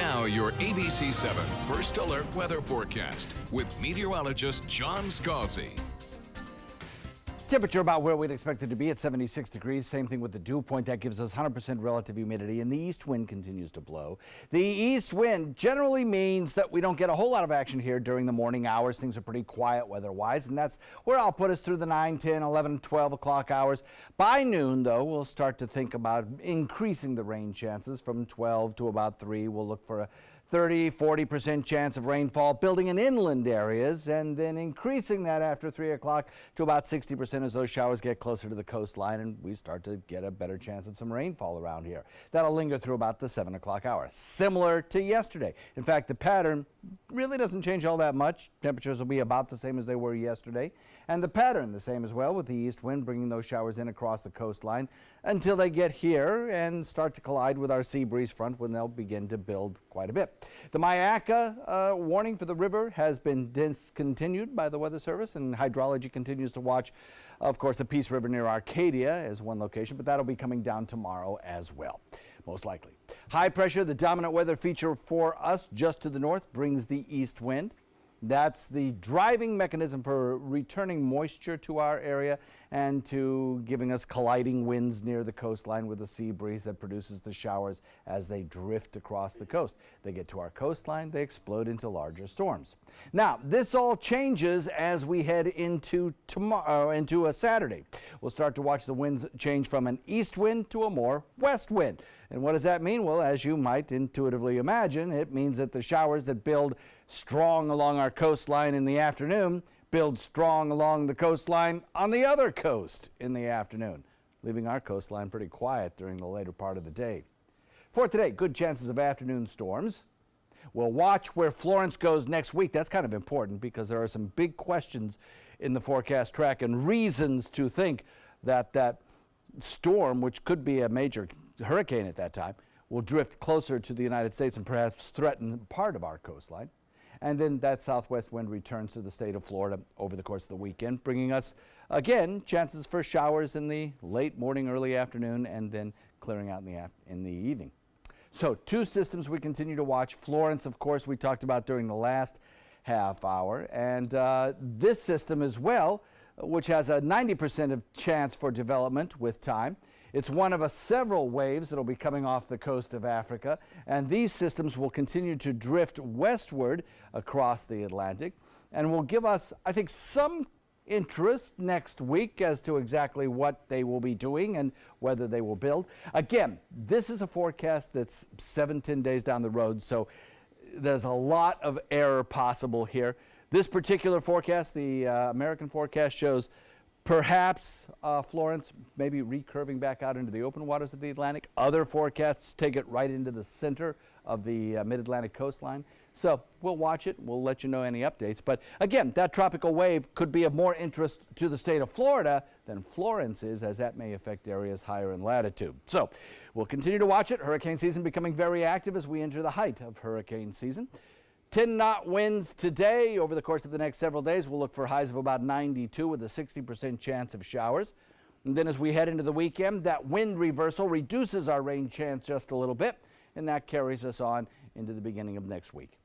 Now, your ABC 7 First Alert weather forecast with meteorologist John Scalzi. Temperature about where we'd expect it to be at 76 degrees. Same thing with the dew point. That gives us 100% relative humidity, and the east wind continues to blow. The east wind generally means that we don't get a whole lot of action here during the morning hours. Things are pretty quiet weather-wise, and that's where I'll put us through the 9, 10, 11, 12 o'clock hours. By noon, though, we'll start to think about increasing the rain chances from 12 to about 3. We'll look for a 30–40% chance of rainfall building in inland areas, and then increasing that after 3 o'clock to about 60% as those showers get closer to the coastline and we start to get a better chance of some rainfall around here. That'll linger through about the 7 o'clock hour, similar to yesterday. In fact, the pattern really doesn't change all that much. Temperatures will be about the same as they were yesterday, and the pattern the same as well, with the east wind bringing those showers in across the coastline until they get here and start to collide with our sea breeze front, when they'll begin to build quite a bit. The Myakka warning for the river has been discontinued by the Weather Service, and hydrology continues to watch, of course, the Peace River near Arcadia as one location, but that'll be coming down tomorrow as well, most likely. High pressure, the dominant weather feature for us just to the north, brings the east wind. That's the driving mechanism for returning moisture to our area and to giving us colliding winds near the coastline with the sea breeze that produces the showers as they drift across the coast. They get to our coastline, they explode into larger storms. Now, this all changes as we head into tomorrow, into a Saturday. We'll start to watch the winds change from an east wind to a more west wind. And what does that mean? Well, as you might intuitively imagine, it means that the showers that build strong along our coastline in the afternoon build strong along the coastline on the other coast in the afternoon, leaving our coastline pretty quiet during the later part of the day. For today, good chances of afternoon storms. We'll watch where Florence goes next week. That's kind of important because there are some big questions in the forecast track and reasons to think that that storm, which could be a major hurricane at that time, will drift closer to the United States and perhaps threaten part of our coastline. And then that southwest wind returns to the state of Florida over the course of the weekend, bringing us, again, chances for showers in the late morning, early afternoon, and then clearing out in the evening. So, two systems we continue to watch. Florence, of course, we talked about during the last half hour, and this system as well, which has a 90% of chance for development with time. It's one of several waves that will be coming off the coast of Africa, and these systems will continue to drift westward across the Atlantic and will give us, I think, some interest next week as to exactly what they will be doing and whether they will build. Again, this is a forecast that's 7–10 days down the road, so there's a lot of error possible here. This particular forecast, the American forecast, shows perhaps Florence maybe recurving back out into the open waters of the Atlantic. Other forecasts take it right into the center of the mid-Atlantic coastline. So we'll watch it. We'll let you know any updates. But again, that tropical wave could be of more interest to the state of Florida than Florence is, as that may affect areas higher in latitude. So we'll continue to watch it. Hurricane season becoming very active as we enter the height of hurricane season. 10-knot winds today. Over the course of the next several days, we'll look for highs of about 92 with a 60% chance of showers. And then as we head into the weekend, that wind reversal reduces our rain chance just a little bit, and that carries us on into the beginning of next week.